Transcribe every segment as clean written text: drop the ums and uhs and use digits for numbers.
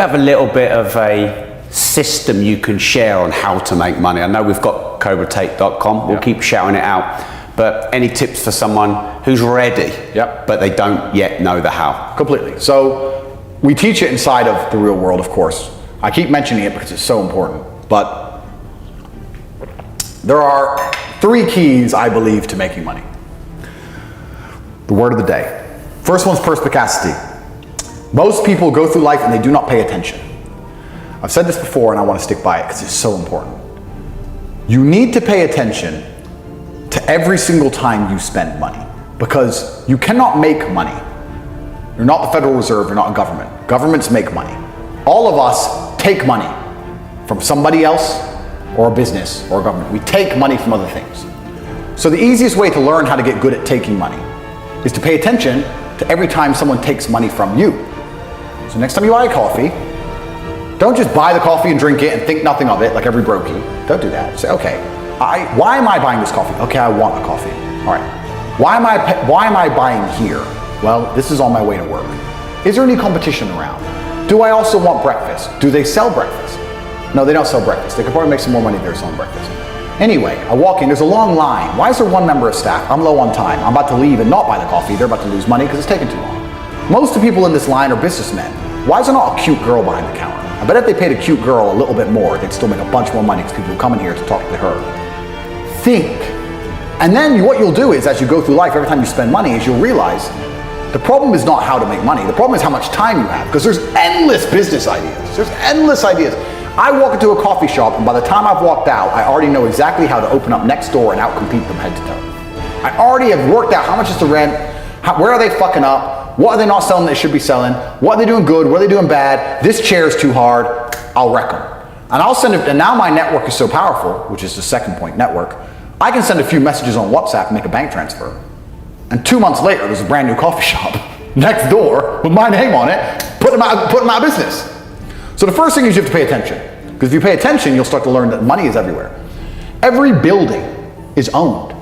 have a little bit of a system you can share on how to make money? I know we've got CobraTate.com. We'll keep shouting it out. But any tips for someone who's ready, but they don't yet know the how? Completely. So we teach it inside of the real world, of course. I keep mentioning it because it's so important. But there are 3 keys, I believe, to making money. The word of the day. First one's perspicacity. Most people go through life and they do not pay attention. I've said this before and I want to stick by it because it's so important. You need to pay attention to every single time you spend money, because you cannot make money. You're not the Federal Reserve, you're not a government. Governments make money. All of us take money from somebody else or a business or a government. We take money from other things. So the easiest way to learn how to get good at taking money is to pay attention to every time someone takes money from you. So next time you buy a coffee, don't just buy the coffee and drink it and think nothing of it like every brokey. Don't do that. Say, okay, why am I buying this coffee? Okay, I want a coffee. All right. Why am I buying here? Well, this is on my way to work. Is there any competition around? Do I also want breakfast? Do they sell breakfast? No, they don't sell breakfast. They could probably make some more money if they're selling breakfast. Anyway, I walk in, there's a long line. Why is there one member of staff? I'm low on time. I'm about to leave and not buy the coffee. They're about to lose money because it's taking too long. Most of the people in this line are businessmen. Why is there not a cute girl behind the counter? I bet if they paid a cute girl a little bit more, they'd still make a bunch more money because people would come in here to talk to her. Think. And then what you'll do is, as you go through life, every time you spend money, is you'll realize the problem is not how to make money. The problem is how much time you have, because there's endless business ideas. There's endless ideas. I walk into a coffee shop, and by the time I've walked out, I already know exactly how to open up next door and outcompete them head to toe. I already have worked out how much is the rent, where are they fucking up, what are they not selling that they should be selling, what are they doing good, what are they doing bad, this chair is too hard, I'll wreck them. And I'll send it, and now my network is so powerful, which is the second point, network, I can send a few messages on WhatsApp and make a bank transfer. And 2 months later, there's a brand new coffee shop next door with my name on it, put them out of business. So the first thing is you have to pay attention. Because if you pay attention, you'll start to learn that money is everywhere. Every building is owned.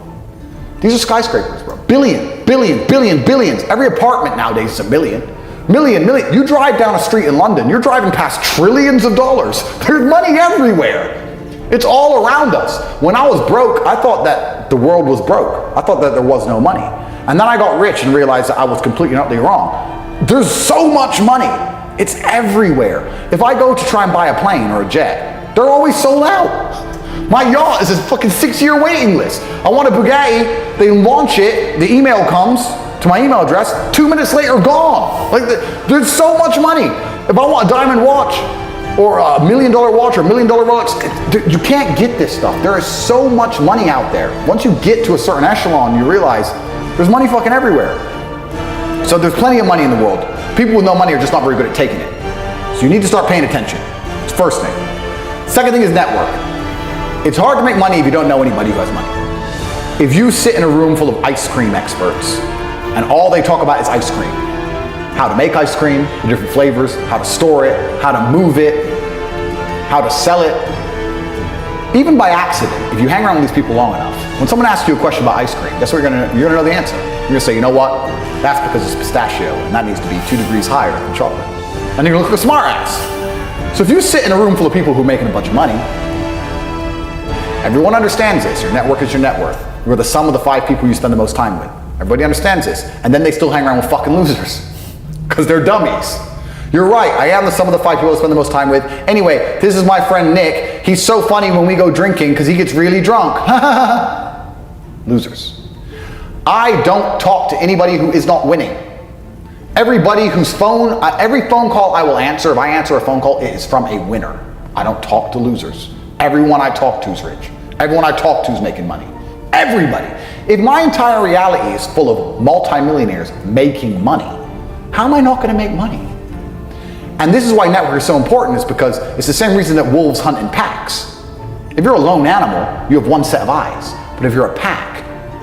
These are skyscrapers, bro. Billions. Every apartment nowadays is a million. You drive down a street in London, you're driving past trillions of dollars. There's money everywhere. It's all around us. When I was broke, I thought that the world was broke. I thought that there was no money. And then I got rich and realized that I was completely and utterly wrong. There's so much money. It's everywhere. If I go to try and buy a plane or a jet, they're always sold out. My yacht is a fucking 6-year waiting list. I want a Bugatti, they launch it, the email comes to my email address, 2 minutes later, gone. Like, there's so much money. If I want a diamond watch, or a $1 million watch, or $1 million Rolex, you can't get this stuff. There is so much money out there. Once you get to a certain echelon, you realize there's money fucking everywhere. So there's plenty of money in the world. People with no money are just not very good at taking it. So you need to start paying attention. It's the first thing. Second thing is network. It's hard to make money if you don't know anybody who has money. If you sit in a room full of ice cream experts and all they talk about is ice cream, how to make ice cream, the different flavors, how to store it, how to move it, how to sell it. Even by accident, if you hang around with these people long enough, when someone asks you a question about ice cream, guess what you're gonna know the answer. You're gonna say, you know what? That's because it's pistachio, and that needs to be 2 degrees higher than chocolate. And you're gonna look like a smart ass. So if you sit in a room full of people who are making a bunch of money, everyone understands this. Your network is your net worth. You're the sum of the 5 people you spend the most time with. Everybody understands this. And then they still hang around with fucking losers. Because they're dummies. You're right, I am the sum of the 5 people I spend the most time with. Anyway, this is my friend Nick. He's so funny when we go drinking because he gets really drunk. Losers. I don't talk to anybody who is not winning. Everybody whose phone, every phone call I will answer, if I answer a phone call, it is from a winner. I don't talk to losers. Everyone I talk to is rich. Everyone I talk to is making money. Everybody. If my entire reality is full of multimillionaires making money, how am I not going to make money? And this is why network is so important, is because it's the same reason that wolves hunt in packs. If you're a lone animal, you have one set of eyes. But if you're a pack,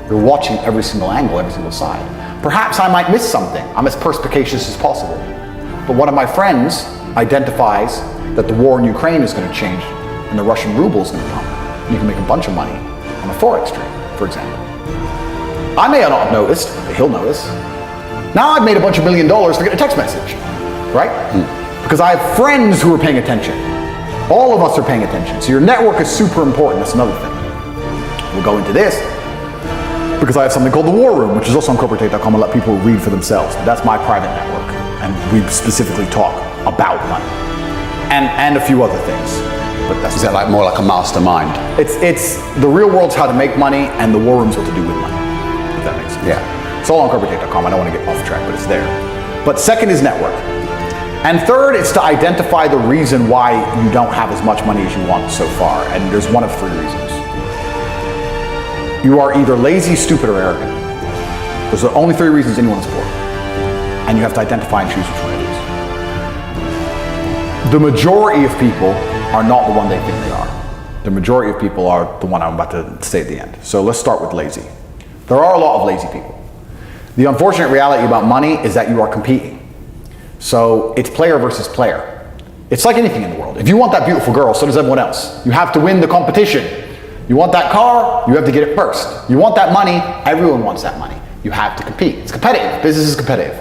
you're watching every single angle, every single side. Perhaps I might miss something. I'm as perspicacious as possible. But one of my friends identifies that the war in Ukraine is going to change and the Russian ruble is going to pump. You can make a bunch of money on a forex trade, for example. I may not have noticed, but he'll notice. Now I've made a bunch of $1 million for getting a text message, right? because I have friends who are paying attention. All of us are paying attention. So your network is super important. That's another thing. We'll go into this because I have something called the War Room, which is also on CorporateTate.com. I let people read for themselves. But that's my private network. And we specifically talk about money and a few other things. But that's Is that like more like a mastermind? it's the real world's how to make money, and the War Room's what to do with money. If that makes sense. Yeah. It's all on CorporateTate.com. I don't want to get off track, but it's there. But second is network. And third, it's to identify the reason why you don't have as much money as you want so far. And there's one of three reasons. You are either lazy, stupid, or arrogant. Those are the only three reasons anyone's poor. And you have to identify and choose which one it is. The majority of people are not the one they think they are. The majority of people are the one I'm about to say at the end. So let's start with lazy. There are a lot of lazy people. The unfortunate reality about money is that you are competing. So it's player versus player. It's like anything in the world. If you want that beautiful girl, so does everyone else. You have to win the competition. You want that car, you have to get it first. You want that money, everyone wants that money. You have to compete. It's competitive. Business is competitive.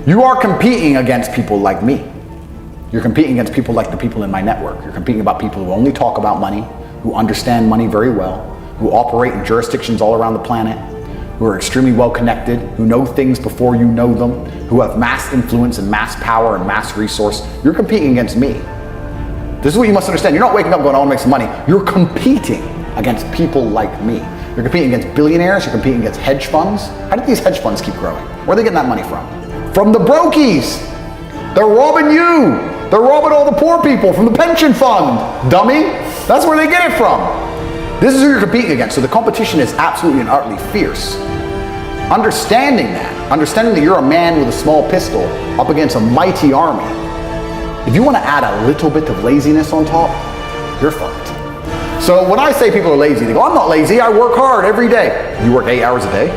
You are competing against people like me. You're competing against people like the people in my network. You're competing about people who only talk about money, who understand money very well, who operate in jurisdictions all around the planet, who are extremely well connected, who know things before you know them, who have mass influence and mass power and mass resource. You're competing against me. This is what you must understand. You're not waking up going, I want to make some money. You're competing against people like me. You're competing against billionaires. You're competing against hedge funds. How did these hedge funds keep growing? Where are they getting that money from? From the brokies. They're robbing you. They're robbing all the poor people from the pension fund, dummy. That's where they get it from. This is who you're competing against. So the competition is absolutely and utterly fierce. Understanding that you're a man with a small pistol up against a mighty army. If you want to add a little bit of laziness on top, you're fucked. So when I say people are lazy, they go, I'm not lazy, I work hard every day. You work 8 hours a day?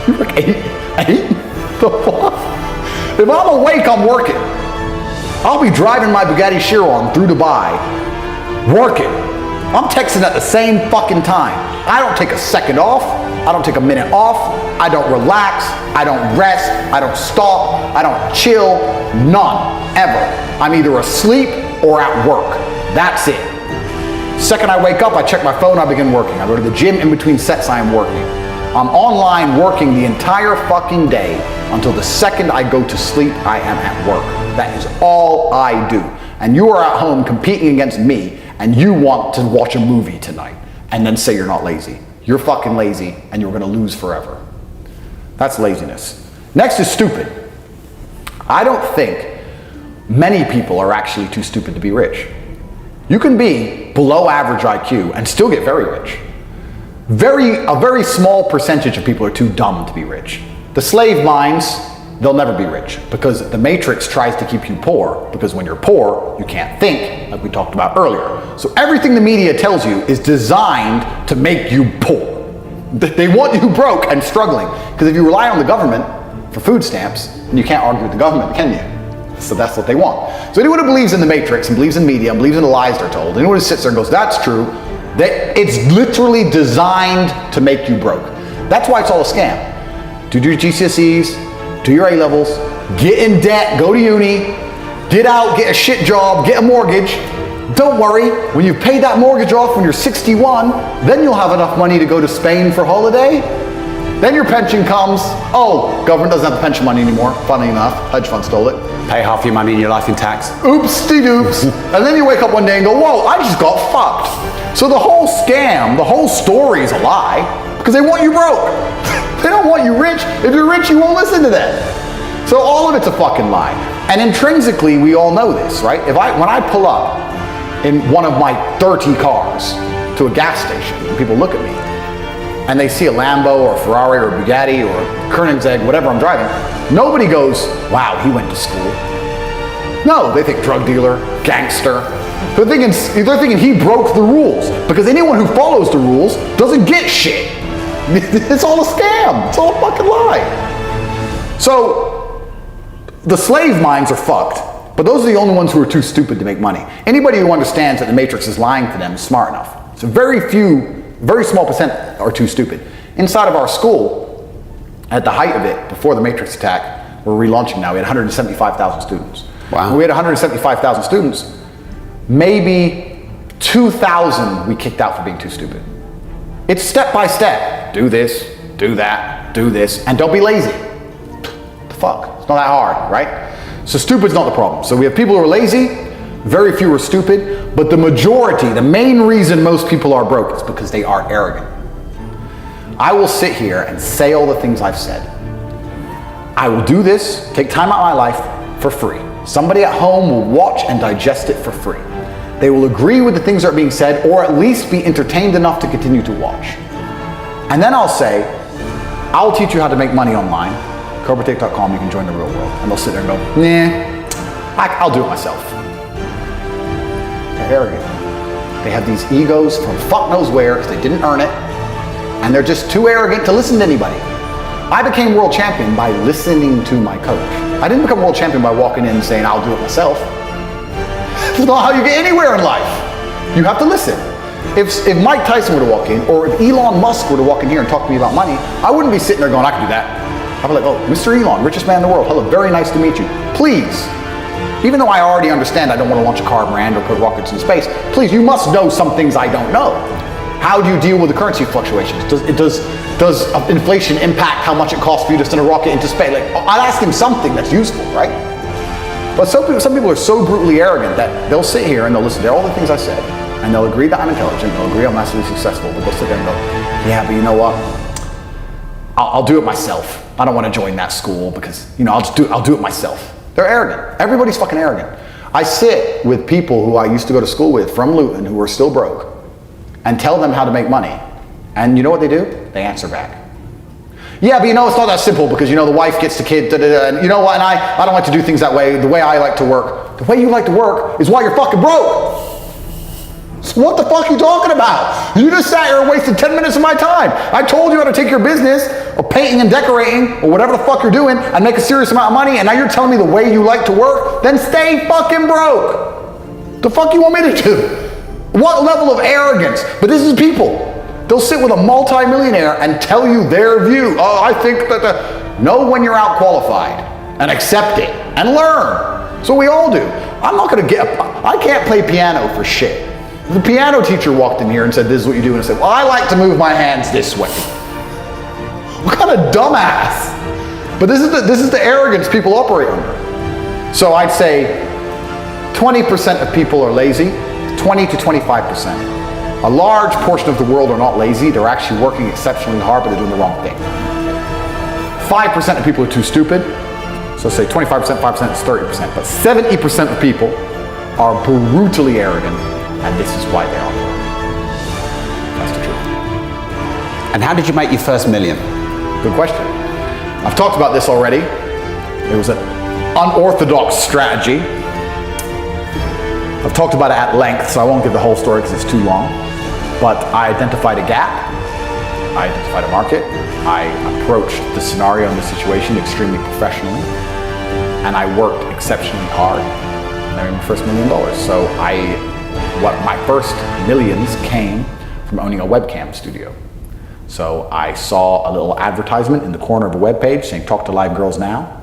You work eight? The fuck? If I'm awake, I'm working. I'll be driving my Bugatti Chiron through Dubai, working. I'm texting at the same fucking time. I don't take a second off. I don't take a minute off. I don't relax. I don't rest. I don't stop. I don't chill. None. Ever. I'm either asleep or at work. That's it. Second I wake up, I check my phone, I begin working. I go to the gym in between sets, I am working. I'm online working the entire fucking day until the second I go to sleep, I am at work. That is all I do. And you are at home competing against me, and you want to watch a movie tonight and then say you're not lazy. You're fucking lazy and you're gonna lose forever. That's laziness. Next is stupid. I don't think many people are actually too stupid to be rich. You can be below average IQ and still get very rich. A very small percentage of people are too dumb to be rich. The slave minds, they'll never be rich because the matrix tries to keep you poor, because when you're poor, you can't think, like we talked about earlier. So everything the media tells you is designed to make you poor. They want you broke and struggling, because if you rely on the government for food stamps, then you can't argue with the government, can you? So that's what they want. So anyone who believes in the matrix and believes in media and believes in the lies they're told, anyone who sits there and goes, that's true, it's literally designed to make you broke. That's why it's all a scam. Do your GCSEs, do your A-levels, get in debt, go to uni, get out, get a shit job, get a mortgage. Don't worry, when you pay that mortgage off when you're 61, then you'll have enough money to go to Spain for holiday. Then your pension comes. Oh, government doesn't have the pension money anymore, funny enough, hedge fund stole it. Pay half your money in your life in tax. Oopsie-doops. And then you wake up one day and go, whoa, I just got fucked. So the whole scam, the whole story is a lie, because they want you broke. They don't want you rich. If you're rich, you won't listen to them. So all of it's a fucking lie. And intrinsically, we all know this, right? When I pull up in one of my 30 cars to a gas station, and people look at me, and they see a Lambo or a Ferrari or a Bugatti or a Koenigsegg, whatever I'm driving, nobody goes, wow, he went to school. No, they think drug dealer, gangster. They're thinking he broke the rules, because anyone who follows the rules doesn't get shit. It's all a scam. It's all a fucking lie. So the slave minds are fucked, but those are the only ones who are too stupid to make money. Anybody who understands that the matrix is lying to them is smart enough. So very small percent are too stupid. Inside of our school, at the height of it, before the matrix attack, we're relaunching now, we had 175,000 students. Wow. When we had 175,000 students, maybe 2,000 we kicked out for being too stupid. It's step by step. Do this, do that, do this, and don't be lazy. The fuck? It's not that hard, right? So stupid's not the problem. So we have people who are lazy, very few are stupid, but the majority, the main reason most people are broke is because they are arrogant. I will sit here and say all the things I've said. I will do this, take time out of my life for free. Somebody at home will watch and digest it for free. They will agree with the things that are being said, or at least be entertained enough to continue to watch. And then I'll say, I'll teach you how to make money online. CobraTake.com, you can join the real world. And they'll sit there and go, nah, I'll do it myself. They're arrogant. They have these egos from fuck knows where because they didn't earn it. And they're just too arrogant to listen to anybody. I became world champion by listening to my coach. I didn't become world champion by walking in and saying, I'll do it myself. That's not how you get anywhere in life. You have to listen. If Mike Tyson were to walk in, or if Elon Musk were to walk in here and talk to me about money, I wouldn't be sitting there going, I can do that. I'd be like, oh, Mr. Elon, richest man in the world. Hello, very nice to meet you. Please, even though I already understand I don't want to launch a car brand or put rockets in space, please, you must know some things I don't know. How do you deal with the currency fluctuations? Does inflation impact how much it costs for you to send a rocket into space? Like, I'll ask him something that's useful, right? But some people are so brutally arrogant that they'll sit here and they'll listen to all the things I said, and they'll agree that I'm intelligent, they'll agree I'm massively successful, but they'll sit there and go, yeah, but you know what? I'll do it myself. I don't want to join that school because, I'll do it myself. They're arrogant. Everybody's fucking arrogant. I sit with people who I used to go to school with from Luton who are still broke and tell them how to make money. And you know what they do? They answer back. Yeah, but it's not that simple because, the wife gets the kid, and you know what, and I don't like to do things that way, the way I like to work. The way you like to work is why you're fucking broke. So what the fuck are you talking about? You just sat here and wasted 10 minutes of my time. I told you how to take your business, or painting and decorating, or whatever the fuck you're doing, and make a serious amount of money, and now you're telling me the way you like to work? Then stay fucking broke. The fuck you want me to do? What level of arrogance? But this is people. They'll sit with a multi-millionaire and tell you their view. Oh, I think that know when you're out qualified and accept it and learn. So we all do. I can't play piano for shit. The piano teacher walked in here and said, this is what you do. And I said, well, I like to move my hands this way. What kind of dumbass? But this is the arrogance people operate under. So I'd say 20% of people are lazy, 20 to 25%. A large portion of the world are not lazy, they're actually working exceptionally hard, but they're doing the wrong thing. 5% of people are too stupid, so say 25%, 5% is 30%, but 70% of people are brutally arrogant, and this is why they are. That's the truth. And how did you make your first million? Good question. I've talked about this already. It was an unorthodox strategy. I've talked about it at length, so I won't give the whole story because it's too long. But I identified a gap, I identified a market, I approached the scenario and the situation extremely professionally, and I worked exceptionally hard, and I made my first $1 million. So my first millions came from owning a webcam studio. So I saw a little advertisement in the corner of a webpage saying, talk to live girls now.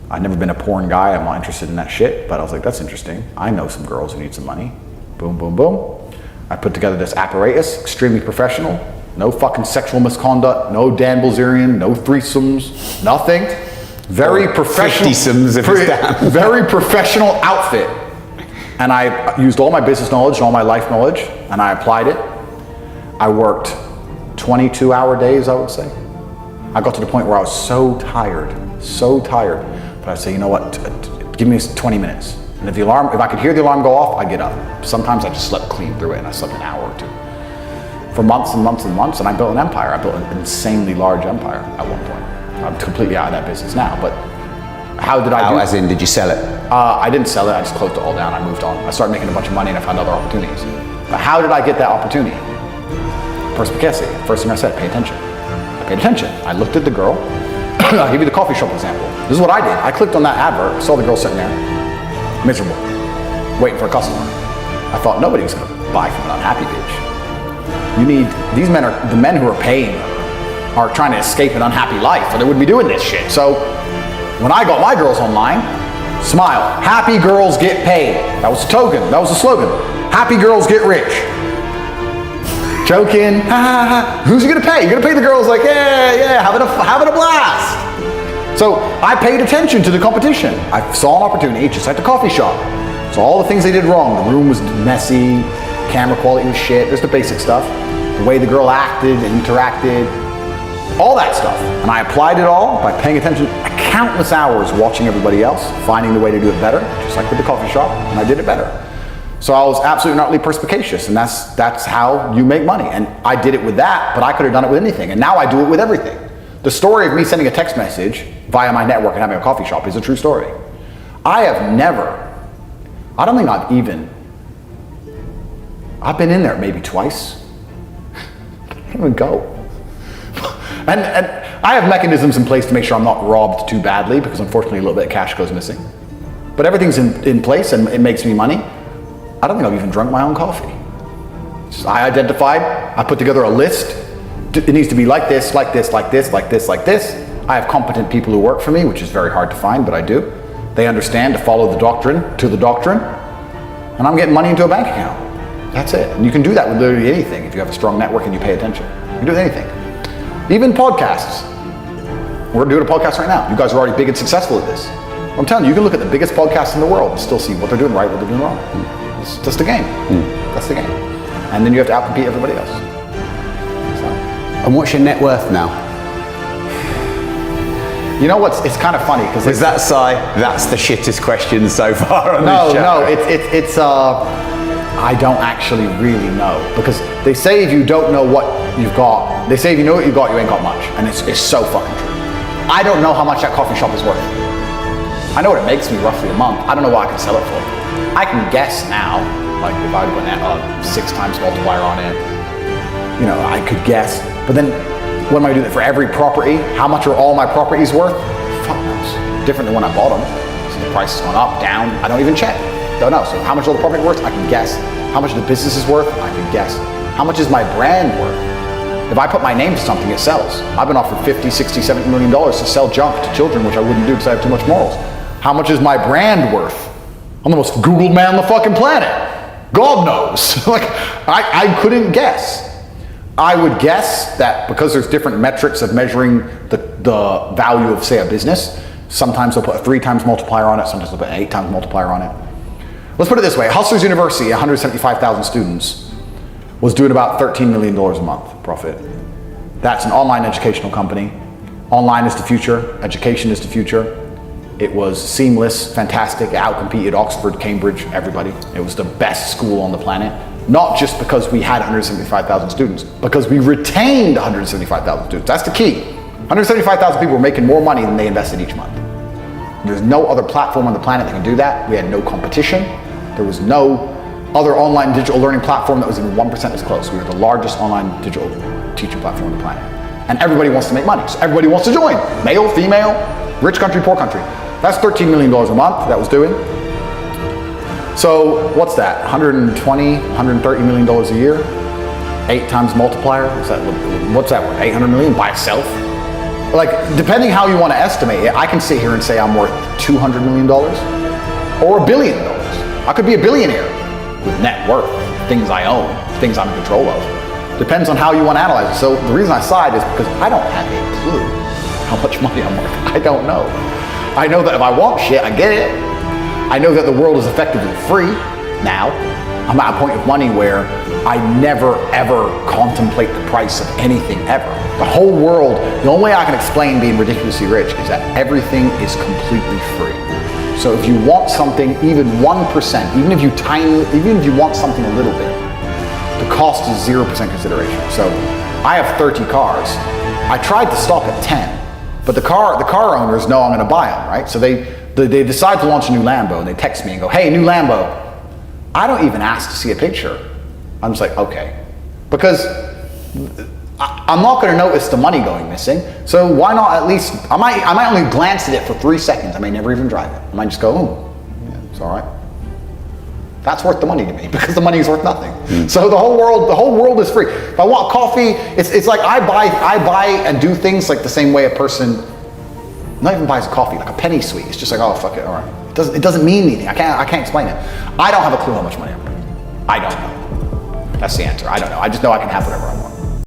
I've never been a porn guy, I'm not interested in that shit, but I was like, that's interesting. I know some girls who need some money. Boom, boom, boom. I put together this apparatus, extremely professional, no fucking sexual misconduct, no Dan Bilzerian, no threesomes, nothing. Very professional. 50-somes if it's down. Very professional outfit. And I used all my business knowledge and all my life knowledge, and I applied it. I worked 22-hour days, I would say. I got to the point where I was so tired, but I'd say, you know what, give me 20 minutes. And if I could hear the alarm go off, I'd get up. Sometimes I just slept clean through it, and I slept an hour or two. For months and months and months, and I built an empire. I built an insanely large empire at one point. I'm completely out of that business now, but how did I do it? As in, did you sell it? I didn't sell it, I just closed it all down, I moved on. I started making a bunch of money and I found other opportunities. But how did I get that opportunity? Perspicacy. First thing I said, pay attention. I paid attention. I looked at the girl. I'll give you the coffee shop example. This is what I did. I clicked on that advert, saw the girl sitting there, miserable, waiting for a customer. I thought nobody was gonna buy from an unhappy bitch. These men are, the men who are paying are trying to escape an unhappy life, or they wouldn't be doing this shit. So when I got my girls online, Smile. Happy girls get paid. That was the token. That was the slogan. Happy girls get rich. Joking. Ha ha ha. Who's you gonna pay? You're gonna pay the girls like, yeah, having a blast. So I paid attention to the competition. I saw an opportunity just like the coffee shop. So all the things they did wrong. The room was messy. Camera quality was shit. There's the basic stuff. The way the girl acted and interacted. All that stuff. And I applied it all by paying attention countless hours watching everybody else, finding the way to do it better, just like with the coffee shop, and I did it better. So I was absolutely and utterly perspicacious, and that's how you make money. And I did it with that, but I could have done it with anything, and now I do it with everything. The story of me sending a text message via my network and having a coffee shop is a true story. I don't think I've been in there maybe twice. I can't even go. And I have mechanisms in place to make sure I'm not robbed too badly, because unfortunately a little bit of cash goes missing. But everything's in place and it makes me money. I don't think I've even drunk my own coffee. I identified, I put together a list. It needs to be like this, like this, like this, like this, like this. I have competent people who work for me, which is very hard to find, but I do. They understand to follow the doctrine to the doctrine, and I'm getting money into a bank account. That's it. And you can do that with literally anything if you have a strong network and you pay attention. You can do anything. Even podcasts. We're doing a podcast right now. You guys are already big and successful at this. I'm telling you, you can look at the biggest podcasts in the world and still see what they're doing right, what they're doing wrong. It's just the game. That's the game. And then you have to outcompete everybody else. So. And what's your net worth now? You know what's? It's kind of funny because is that that's the shittest question so far on this show. No, I don't actually really know, because they say if you don't know what you've got, they say if you know what you've got, you ain't got much, and it's so fucking true. I don't know how much that coffee shop is worth. I know what it makes me roughly a month. I don't know what I can sell it for. I can guess now, like if I put a 6 times multiplier on it, I could guess. But then, what am I doing for every property? How much are all my properties worth? Fuck knows. Different than when I bought them. So the price has gone up, down. I don't even check. Don't know. So how much all the property worth? I can guess. How much the business is worth? I can guess. How much is my brand worth? If I put my name to something, it sells. I've been offered $50, $60, $70 million to sell junk to children, which I wouldn't do because I have too much morals. How much is my brand worth? I'm the most Googled man on the fucking planet. God knows. I couldn't guess. I would guess that because there's different metrics of measuring the value of, say, a business, sometimes they'll put a 3 times multiplier on it, sometimes they'll put an 8 times multiplier on it. Let's put it this way. Hustlers University, 175,000 students, was doing about $13 million a month profit. That's an online educational company. Online is the future. Education is the future. It was seamless, fantastic. It outcompeted Oxford, Cambridge, everybody. It was the best school on the planet. Not just because we had 175,000 students, because we retained 175,000 students. That's the key. 175,000 people were making more money than they invested each month. There's no other platform on the planet that can do that. We had no competition. There was no other online digital learning platform that was even 1% as close. We were the largest online digital teaching platform on the planet. And everybody wants to make money, so everybody wants to join. Male, female, rich country, poor country. That's $13 million a month that was doing. So what's that? 120, $130 million a year? 8 times multiplier? What's that worth? 800 million by itself? Like, depending how you want to estimate it, I can sit here and say I'm worth $200 million or $1 billion. I could be a billionaire with net worth, things I own, things I'm in control of. Depends on how you want to analyze it. So the reason I side is because I don't have a clue how much money I'm worth. I don't know. I know that if I want shit, I get it. I know that the world is effectively free now. I'm at a point of money where I never ever contemplate the price of anything ever. The whole world, the only way I can explain being ridiculously rich is that everything is completely free. So if you want something, even 1%, even if you want something a little bit, the cost is 0% consideration. So I have 30 cars. I tried to stop at 10, but the car owners know I'm going to buy them, right? So they decide to launch a new Lambo, and they text me and go, "Hey, new Lambo." I don't even ask to see a picture. I'm just like, okay, because I'm not going to notice the money going missing. So why not at least? I might only glance at it for 3 seconds. I may never even drive it. I might just go, "Oh, yeah, it's all right." That's worth the money to me because the money is worth nothing. So the whole world is free. If I want coffee, it's like I buy and do things like the same way a person not even buys a coffee, like a penny sweet. It's just like, oh fuck it, all right. It doesn't mean anything. I can't explain it. I don't have a clue how much money I'm making. I don't know. That's the answer. I don't know. I just know I can have whatever I want.